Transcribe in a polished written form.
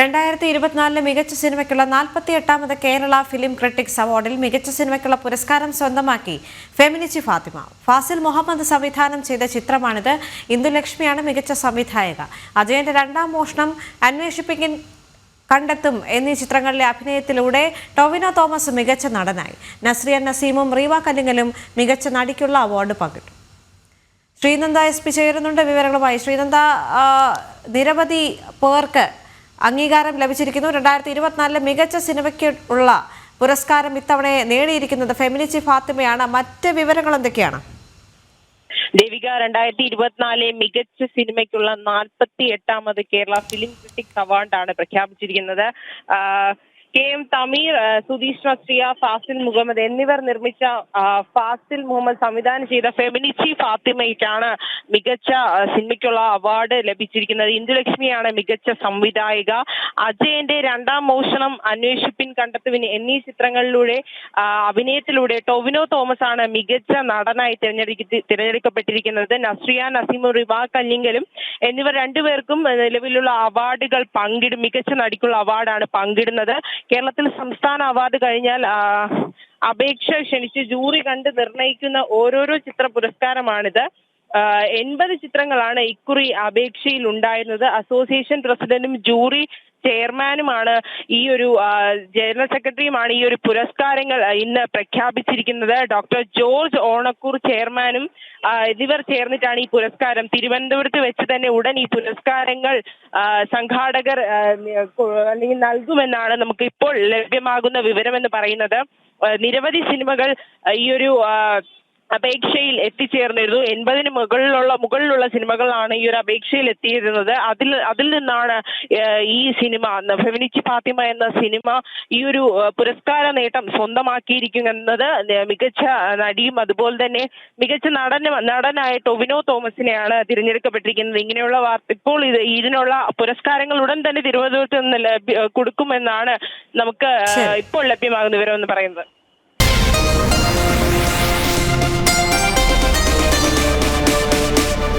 2024 മികച്ച സിനിമയ്ക്കുള്ള 48ാമത് Kerala film critics അവാർഡിൽ മികച്ച സിനിമയ്ക്കുള്ള പുരസ്കാരം സ്വന്തമാക്കി ഫെമിനിച്ചി ഫാത്തിമ. ഫാസിൽ മുഹമ്മദ് സംവിധാനം ചെയ്ത ചിത്രമാണിത്. ഇന്ദുലക്ഷ്മിയാണ് മികച്ച സംവിധായക. അജയന്റെ രണ്ടാം മോഷണം, അന്വേഷിപ്പിക്കാൻ കണ്ടെത്തും എന്നീ ചിത്രങ്ങളിലെ അഭിനയത്തിലൂടെ ടൊവിനോ തോമസ് മികച്ച നടനായി. നസ്രിയ നസീമും റീവ കല്ലിങ്ങലും മികച്ച നടിക്കുള്ള അവാർഡ് പങ്കിട്ടു. ശ്രീനന്ദ SP ചേരുന്നുണ്ട് വിവരങ്ങളുമായി. ശ്രീനന്ദ, നിരവധി പേർക്ക് അംഗീകാരം ലഭിച്ചിരിക്കുന്നു. 2024 മികച്ച സിനിമയ്ക്ക് ഉള്ള പുരസ്കാരം ഇത്തവണ നേടിയിരിക്കുന്നത് ഫെമിനിച്ചി ഫാത്തിമയാണ്. മറ്റ് വിവരങ്ങൾ എന്തൊക്കെയാണ്? ദേവിക, 2024 മികച്ച സിനിമയ്ക്കുള്ള 48ാമത് കേരള ഫിലിം ക്രിട്ടിക്സ് അവാർഡാണ് പ്രഖ്യാപിച്ചിരിക്കുന്നത്. KM തമീർ, സുധീഷ് നസ്രിയ, ഫാസിൽ മുഹമ്മദ് എന്നിവർ നിർമ്മിച്ച ഫാസിൽ മുഹമ്മദ് സംവിധാനം ചെയ്ത ഫെമിനിച്ചി ഫാത്തിമയ്ക്കാണ് മികച്ച സിനിമയ്ക്കുള്ള അവാർഡ് ലഭിച്ചിരിക്കുന്നത്. ഇന്ദുലക്ഷ്മിയാണ് മികച്ച സംവിധായിക. അജയന്റെ രണ്ടാം മോഷണം, അന്വേഷിപ്പിൻ കണ്ടെത്തുവിൻ എന്നീ ചിത്രങ്ങളിലൂടെ അഭിനയത്തിലൂടെ ടൊവിനോ തോമസ് ആണ് മികച്ച നടനായി തിരഞ്ഞെടുക്കപ്പെട്ടിരിക്കുന്നത്. നസ്രിയ നസീമും റിവ കല്ലിങ്ങലും എന്നിവർ രണ്ടുപേർക്കും നിലവിലുള്ള അവാർഡുകൾ പങ്കിടും. മികച്ച നടിക്കുള്ള അവാർഡാണ് പങ്കിടുന്നത്. കേരളത്തിൽ സംസ്ഥാന അവാർഡ് കഴിഞ്ഞാൽ അപേക്ഷ ക്ഷണിച്ച് ജൂറി കണ്ട് നിർണയിക്കുന്ന ഓരോരോ ചിത്ര പുരസ്കാരമാണിത്. 80 ചിത്രങ്ങളാണ് ഇക്കുറി അപേക്ഷയിൽ ഉണ്ടായിരുന്നത്. അസോസിയേഷൻ പ്രസിഡന്റും ജൂറി ചെയർമാനുമാണ് ജനറൽ സെക്രട്ടറിയുമാണ് ഈ ഒരു പുരസ്കാരങ്ങൾ ഇന്ന് പ്രഖ്യാപിച്ചിരിക്കുന്നത്. ഡോക്ടർ ജോർജ് ഓണക്കൂർ ചെയർമാനും എന്നിവർ ചേർന്നിട്ടാണ് ഈ പുരസ്കാരം തിരുവനന്തപുരത്ത് വെച്ച് തന്നെ ഉടൻ ഈ പുരസ്കാരങ്ങൾ സംഘാടകർ അല്ലെങ്കിൽ നൽകുമെന്നാണ് നമുക്ക് ഇപ്പോൾ ലഭ്യമാകുന്ന വിവരമെന്ന് പറയുന്നത്. നിരവധി സിനിമകൾ ഈ അപേക്ഷയിൽ എത്തിച്ചേർന്നിരുന്നു. 80-ന് മുകളിലുള്ള സിനിമകളാണ് ഈ ഒരു അപേക്ഷയിൽ എത്തിയിരുന്നത്. അതിൽ നിന്നാണ് ഈ സിനിമ ഫെമിനിച്ചി ഫാത്തിമ എന്ന സിനിമ ഈ ഒരു പുരസ്കാര നേട്ടം സ്വന്തമാക്കിയിരിക്കുന്നത്. മികച്ച നടിയും അതുപോലെ തന്നെ മികച്ച നടനായ ടൊവിനോ തോമസിനെയാണ് തിരഞ്ഞെടുക്കപ്പെട്ടിരിക്കുന്നത്. ഇങ്ങനെയുള്ള ഇപ്പോൾ ഇതിനുള്ള പുരസ്കാരങ്ങൾ ഉടൻ തന്നെ തിരുവനന്തപുരത്ത് നിന്ന് കൊടുക്കുമെന്നാണ് നമുക്ക് ഇപ്പോൾ ലഭ്യമാകുന്ന വിവരം എന്ന് പറയുന്നത്.